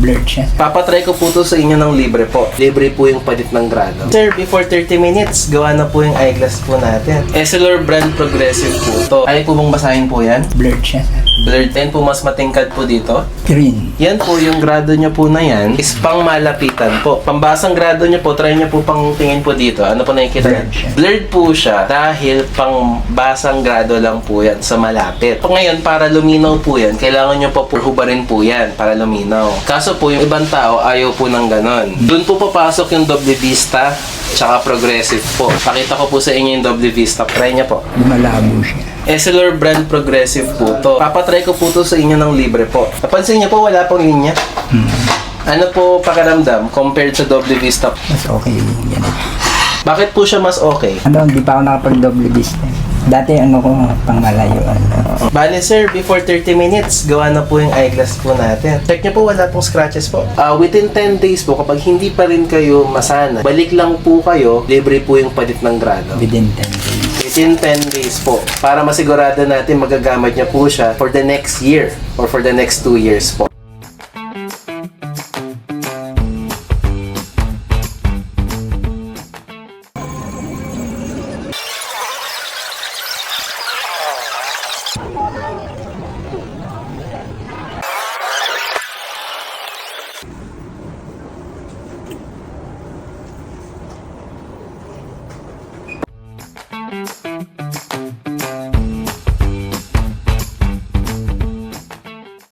Blurred siya. Papatry ko po to sa inyo ng libre po. Libre po yung palit ng grado. Sir, before 30 minutes, gawa na po yung eyeglass po natin. Essilor brand progressive po to. Kaya po bang basahin po yan? Blurred siya. Blurred. Then po mas matingkad po dito. Green. Yan po, yung grado niya po na yan is pang malapitan po. Pambasang grado niya po, try niya po pang tingin po dito. Ano po nakikita niya? Blurred siya. Blurred po siya dahil pang basang grado lang po yan sa malapit. Po ngayon, para luminaw po yan, kailangan niyo po hubarin po yan para luminaw. Kaso po, yung ibang tao ayaw po ng ganon. Doon po papasok yung doble vista tsaka progressive po. Pakita ko po sa inyo yung doble vista. Try niya po. Lumalabo siya. Essilor brand progressive po to. Papatry ko po to sa inyo ng libre po. Napansin niyo po, wala pong linya. Ano po pakiramdam compared sa doble vista? Mas okay yan. Bakit po siya mas okay? Ano, hindi pa ako nakapag-double vista. Dati ano ko, pang malayuan. Bale sir, before 30 minutes, gawa na po yung eyeglass po natin. Check niyo po, wala pong scratches po. Within 10 days po, kapag hindi pa rin kayo masana, balik lang po kayo, libre po yung palit ng grado. Within 10 days. Within 10 days po, para masigurado natin magagamit niya po siya for the next year or for the next 2 years po.